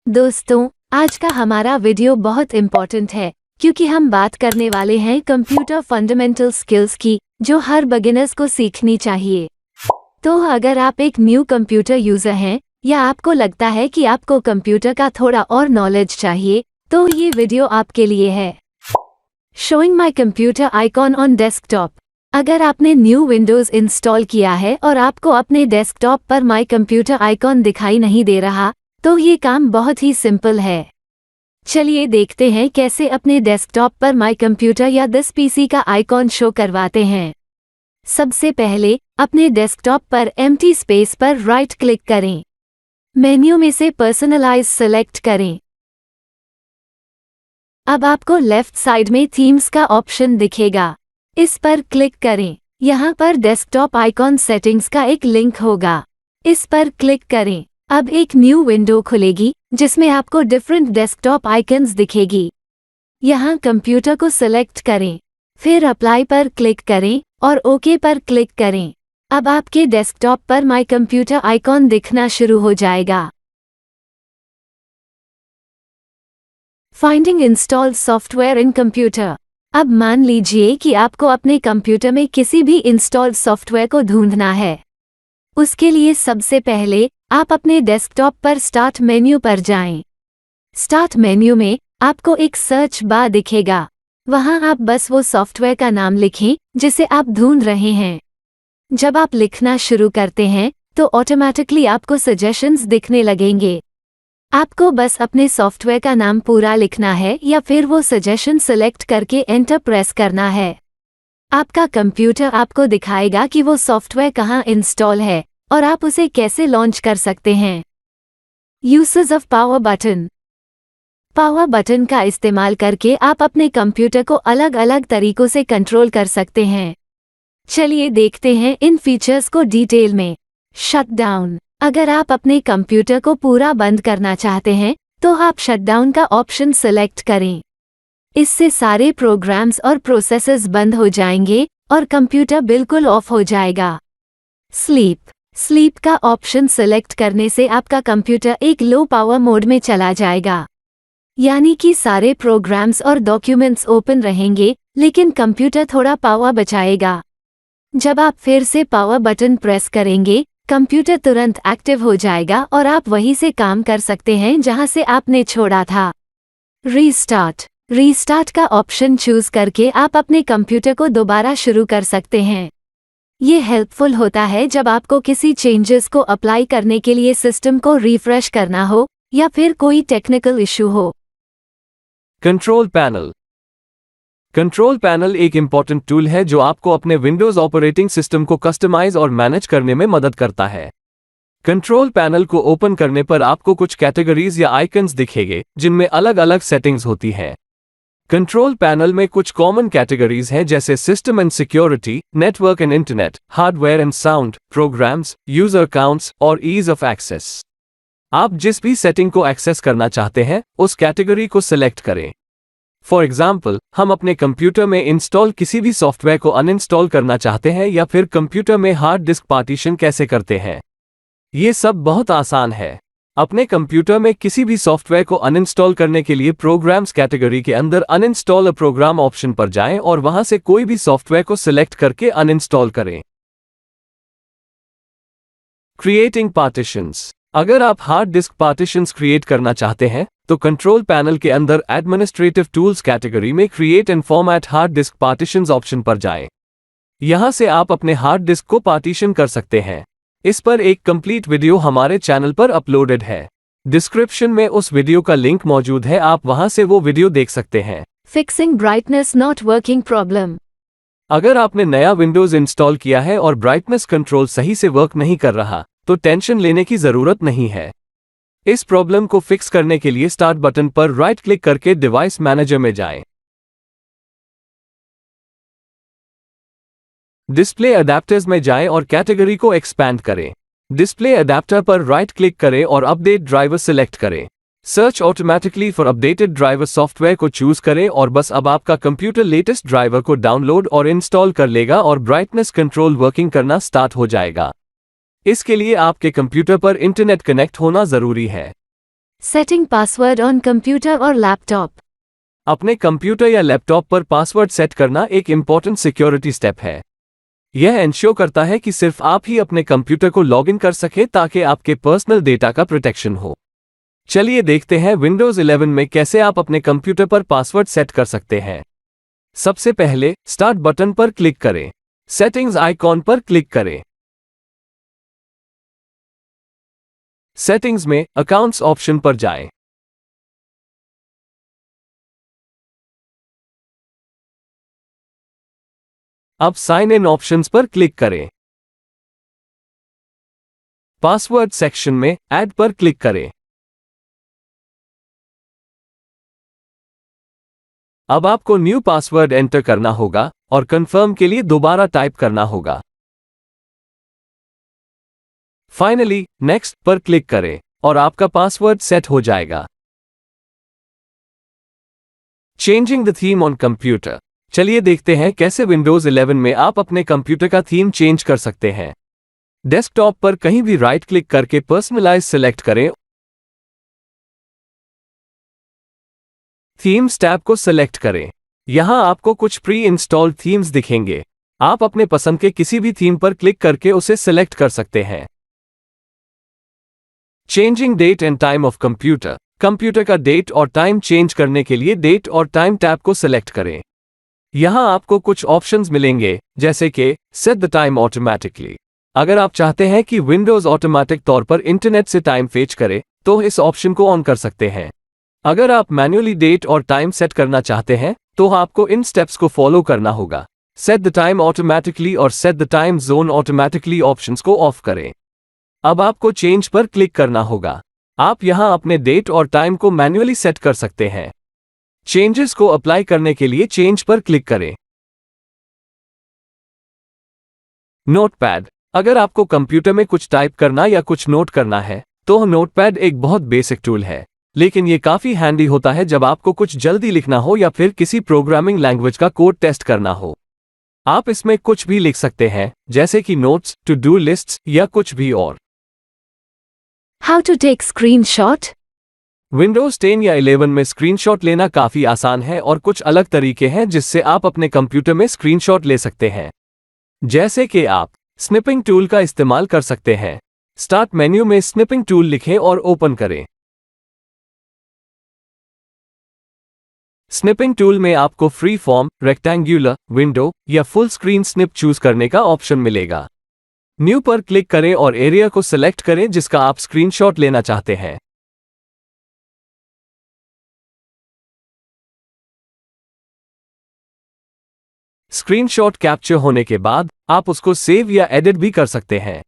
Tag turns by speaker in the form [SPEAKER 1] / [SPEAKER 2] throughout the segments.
[SPEAKER 1] दोस्तों, आज का हमारा वीडियो बहुत इम्पोर्टेंट है क्योंकि हम बात करने वाले हैं कंप्यूटर फंडामेंटल स्किल्स की, जो हर बिगिनर्स को सीखनी चाहिए। तो अगर आप एक न्यू कंप्यूटर यूजर हैं या आपको लगता है कि आपको कंप्यूटर का थोड़ा और नॉलेज चाहिए, तो ये वीडियो आपके लिए है। Showing my computer icon on desktop. अगर आपने न्यू विंडोज इंस्टॉल किया है और आपको अपने डेस्कटॉप पर माई कंप्यूटर आइकॉन दिखाई नहीं दे रहा, तो ये काम बहुत ही सिंपल है। चलिए देखते हैं कैसे अपने डेस्कटॉप पर माई कंप्यूटर या दिस पीसी का आइकॉन शो करवाते हैं। सबसे पहले अपने डेस्कटॉप पर एम्प्टी स्पेस पर राइट क्लिक करें। मेन्यू में से पर्सनलाइज सेलेक्ट करें। अब आपको लेफ्ट साइड में थीम्स का ऑप्शन दिखेगा, इस पर क्लिक करें। यहाँ पर डेस्कटॉप आइकॉन सेटिंग्स का एक लिंक होगा, इस पर क्लिक करें। अब एक न्यू विंडो खुलेगी जिसमें आपको डिफरेंट डेस्कटॉप आइकन्स दिखेगी। यहाँ कंप्यूटर को सिलेक्ट करें, फिर अप्लाई पर क्लिक करें और ओके पर क्लिक करें। अब आपके डेस्कटॉप पर माई कंप्यूटर आइकॉन दिखना शुरू हो जाएगा। Finding install software in computer. अब मान लीजिए कि आपको अपने कंप्यूटर में किसी भी इंस्टॉल सॉफ्टवेयर को ढूंढना है। उसके लिए सबसे पहले आप अपने डेस्कटॉप पर स्टार्ट मेन्यू पर जाएं। स्टार्ट मेन्यू में आपको एक सर्च बार दिखेगा, वहां आप बस वो सॉफ्टवेयर का नाम लिखें जिसे आप ढूंढ रहे हैं। जब आप लिखना शुरू करते हैं तो ऑटोमेटिकली आपको सजेशंस दिखने लगेंगे। आपको बस अपने सॉफ्टवेयर का नाम पूरा लिखना है या फिर वो सजेशन सिलेक्ट करके एंटर प्रेस करना है। आपका कंप्यूटर आपको दिखाएगा कि वो सॉफ्टवेयर कहाँ इंस्टॉल है और आप उसे कैसे लॉन्च कर सकते हैं। Usage of power button. Power button का इस्तेमाल करके आप अपने कंप्यूटर को अलग अलग तरीकों से कंट्रोल कर सकते हैं। चलिए देखते हैं इन फीचर्स को डिटेल में। शटडाउन। अगर आप अपने कंप्यूटर को पूरा बंद करना चाहते हैं तो आप शटडाउन का ऑप्शन सिलेक्ट करें। इससे सारे प्रोग्राम्स और प्रोसेसेस बंद हो जाएंगे और कंप्यूटर बिल्कुल ऑफ हो जाएगा। स्लीप। स्लीप का ऑप्शन सिलेक्ट करने से आपका कंप्यूटर एक लो पावर मोड में चला जाएगा, यानी कि सारे प्रोग्राम्स और डॉक्यूमेंट्स ओपन रहेंगे लेकिन कंप्यूटर थोड़ा पावर बचाएगा। जब आप फिर से पावर बटन प्रेस करेंगे, कंप्यूटर तुरंत एक्टिव हो जाएगा और आप वहीं से काम कर सकते हैं जहां से आपने छोड़ा था। रीस्टार्ट। रीस्टार्ट का ऑप्शन चूज करके आप अपने कंप्यूटर को दोबारा शुरू कर सकते हैं। ये हेल्पफुल होता है जब आपको किसी चेंजेस को अप्लाई करने के लिए सिस्टम को रिफ्रेश करना हो या फिर कोई टेक्निकल इशू हो।
[SPEAKER 2] Control panel. कंट्रोल पैनल एक इम्पॉर्टेंट टूल है जो आपको अपने विंडोज ऑपरेटिंग सिस्टम को कस्टमाइज और मैनेज करने में मदद करता है। कंट्रोल पैनल को ओपन करने पर आपको कुछ कैटेगरीज या आइकन्स दिखेंगे जिनमें अलग अलग सेटिंग्स होती हैं। कंट्रोल पैनल में कुछ कॉमन कैटेगरीज हैं जैसे system and security, network and internet, hardware and sound, programs, user accounts और ईज ऑफ एक्सेस। आप जिस भी सेटिंग को एक्सेस करना चाहते हैं उस कैटेगरी को सिलेक्ट करें। फॉर एग्जाम्पल, हम अपने कंप्यूटर में इंस्टॉल किसी भी सॉफ्टवेयर को अनइंस्टॉल करना चाहते हैं या फिर कंप्यूटर में हार्ड डिस्क पार्टीशन कैसे करते हैं। ये सब बहुत आसान है। अपने कंप्यूटर में किसी भी सॉफ्टवेयर को अनइंस्टॉल करने के लिए प्रोग्राम्स कैटेगरी के अंदर अनइंस्टॉल अ प्रोग्राम ऑप्शन पर जाएं और वहां से कोई भी सॉफ्टवेयर को सिलेक्ट करके अनइंस्टॉल करें। Creating partitions. अगर आप हार्ड डिस्क पार्टीशंस क्रिएट करना चाहते हैं तो कंट्रोल पैनल के अंदर एडमिनिस्ट्रेटिव टूल्स कैटेगरी में create and format hard disk partitions option पर जाएं। यहां से आप अपने हार्ड डिस्क को पार्टीशन कर सकते हैं। इस पर एक कंप्लीट वीडियो हमारे चैनल पर अपलोडेड है। डिस्क्रिप्शन में उस वीडियो का लिंक मौजूद है, आप वहां से वो वीडियो देख सकते हैं।
[SPEAKER 1] Fixing brightness not working problem.
[SPEAKER 2] अगर आपने नया विंडोज इंस्टॉल किया है और ब्राइटनेस कंट्रोल सही से वर्क नहीं कर रहा तो टेंशन लेने की जरूरत नहीं है। इस प्रॉब्लम को फिक्स करने के लिए स्टार्ट बटन पर राइट क्लिक करके डिवाइस मैनेजर में जाएं। डिस्प्ले अडेप्टर्स में जाएं और कैटेगरी को एक्सपैंड करें। डिस्प्ले अडेप्टर पर राइट क्लिक करें और अपडेट ड्राइवर सिलेक्ट करें। Search automatically for updated driver software को चूज करें और बस अब आपका कंप्यूटर लेटेस्ट ड्राइवर को डाउनलोड और इंस्टॉल कर लेगा और ब्राइटनेस कंट्रोल वर्किंग करना स्टार्ट हो जाएगा। इसके लिए आपके कंप्यूटर पर इंटरनेट कनेक्ट होना जरूरी है।
[SPEAKER 1] सेटिंग पासवर्ड ऑन कंप्यूटर और लैपटॉप।
[SPEAKER 2] अपने कंप्यूटर या लैपटॉप पर पासवर्ड सेट करना एक इम्पॉर्टेंट सिक्योरिटी स्टेप है। यह इंश्योर करता है कि सिर्फ आप ही अपने कंप्यूटर को लॉगिन कर सके ताकि आपके पर्सनल डेटा का प्रोटेक्शन हो। चलिए देखते हैं विंडोज 11 में कैसे आप अपने कंप्यूटर पर पासवर्ड सेट कर सकते हैं। सबसे पहले स्टार्ट बटन पर क्लिक करें। सेटिंग्स आइकॉन पर क्लिक करें। सेटिंग्स में अकाउंट्स ऑप्शन पर जाएं। अब साइन इन ऑप्शंस पर क्लिक करें। पासवर्ड सेक्शन में ऐड पर क्लिक करें। अब आपको न्यू पासवर्ड एंटर करना होगा और कंफर्म के लिए दोबारा टाइप करना होगा। फाइनली नेक्स्ट पर क्लिक करें और आपका पासवर्ड सेट हो जाएगा। Changing the theme on computer. चलिए देखते हैं कैसे विंडोज 11 में आप अपने कंप्यूटर का थीम चेंज कर सकते हैं। डेस्कटॉप पर कहीं भी राइट क्लिक करके पर्सनलाइज सेलेक्ट करें। थीम्स टैब को सेलेक्ट करें। यहां आपको कुछ प्री इंस्टॉल्ड थीम्स दिखेंगे। आप अपने पसंद के किसी भी थीम पर क्लिक करके उसे सेलेक्ट कर सकते हैं। Changing date and time of computer. Computer का डेट और टाइम चेंज करने के लिए डेट और टाइम टैब को सेलेक्ट करें। यहां आपको कुछ ऑप्शंस मिलेंगे जैसे कि सेट द टाइम ऑटोमेटिकली। अगर आप चाहते हैं कि विंडोज ऑटोमेटिक तौर पर इंटरनेट से टाइम फेच करे तो इस ऑप्शन को ऑन कर सकते हैं। अगर आप मैन्युअली डेट और टाइम सेट करना चाहते हैं तो आपको इन स्टेप्स को फॉलो करना होगा। सेट द टाइम ऑटोमेटिकली और set the time zone automatically options को ऑफ करें। अब आपको चेंज पर क्लिक करना होगा। आप यहां अपने डेट और टाइम को मैन्युअली सेट कर सकते हैं। चेंजेस को अप्लाई करने के लिए चेंज पर क्लिक करें। नोटपैड। अगर आपको कंप्यूटर में कुछ टाइप करना या कुछ नोट करना है तो नोटपैड एक बहुत बेसिक टूल है, लेकिन यह काफी हैंडी होता है जब आपको कुछ जल्दी लिखना हो या फिर किसी प्रोग्रामिंग लैंग्वेज का कोड टेस्ट करना हो। आप इसमें कुछ भी लिख सकते हैं जैसे कि नोट्स, टू डू लिस्ट्स या कुछ भी और।
[SPEAKER 1] How to take screenshot.
[SPEAKER 2] Windows 10 या 11 में स्क्रीनशॉट लेना काफी आसान है और कुछ अलग तरीके हैं जिससे आप अपने कंप्यूटर में स्क्रीनशॉट ले सकते हैं। जैसे कि आप स्निपिंग टूल का इस्तेमाल कर सकते हैं। स्टार्ट मेन्यू में स्निपिंग टूल लिखें और ओपन करें। स्निपिंग टूल में आपको फ्री फॉर्म, रेक्टेंगुलर, विंडो या फुल स्क्रीन स्निप चूज करने का ऑप्शन मिलेगा। न्यू पर क्लिक करें और एरिया को सिलेक्ट करें जिसका आप स्क्रीनशॉट लेना चाहते हैं। स्क्रीनशॉट कैप्चर होने के बाद आप उसको सेव या एडिट भी कर सकते हैं।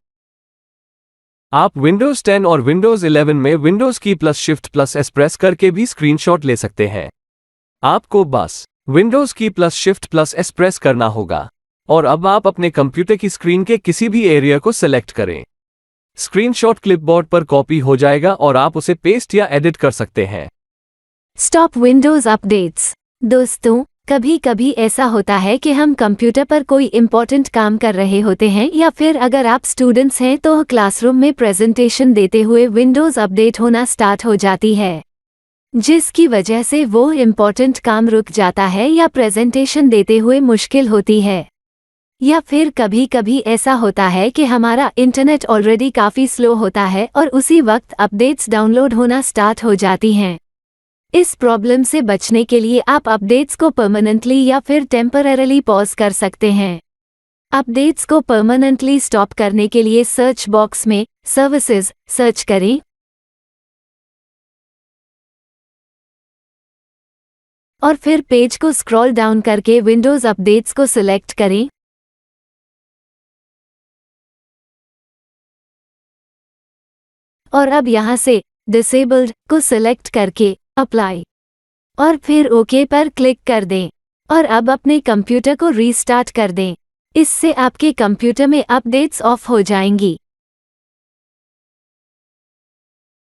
[SPEAKER 2] आप विंडोज 10 और विंडोज 11 में विंडोज की plus shift plus S press करके भी स्क्रीनशॉट ले सकते हैं। आपको बस विंडोज की plus shift plus S press करना होगा और अब आप अपने कंप्यूटर की स्क्रीन के किसी भी एरिया को सेलेक्ट करें। स्क्रीनशॉट क्लिपबोर्ड पर कॉपी हो जाएगा और आप उसे पेस्ट या एडिट कर सकते हैं।
[SPEAKER 1] Stop Windows updates. दोस्तों, कभी कभी ऐसा होता है कि हम कंप्यूटर पर कोई इम्पोर्टेंट काम कर रहे होते हैं या फिर अगर आप स्टूडेंट्स हैं तो क्लासरूम में प्रेजेंटेशन देते हुए विंडोज अपडेट होना स्टार्ट हो जाती है, जिसकी वजह से वो इम्पोर्टेंट काम रुक जाता है या प्रेजेंटेशन देते हुए मुश्किल होती है। या फिर कभी कभी ऐसा होता है कि हमारा इंटरनेट ऑलरेडी काफ़ी स्लो होता है और उसी वक्त अपडेट्स डाउनलोड होना स्टार्ट हो जाती हैं। इस प्रॉब्लम से बचने के लिए आप अपडेट्स को परमानेंटली या फिर टेम्पररीली पॉज कर सकते हैं। अपडेट्स को परमानेंटली स्टॉप करने के लिए सर्च बॉक्स में सर्विसेज सर्च करें और फिर पेज को स्क्रॉल डाउन करके विंडोज अपडेट्स को सिलेक्ट करें। और अब यहाँ से डिसेबल्ड को सिलेक्ट करके अप्लाई और फिर ओके पर क्लिक कर दें और अब अपने कंप्यूटर को रीस्टार्ट कर दें। इससे आपके कंप्यूटर में अपडेट्स ऑफ हो जाएंगी।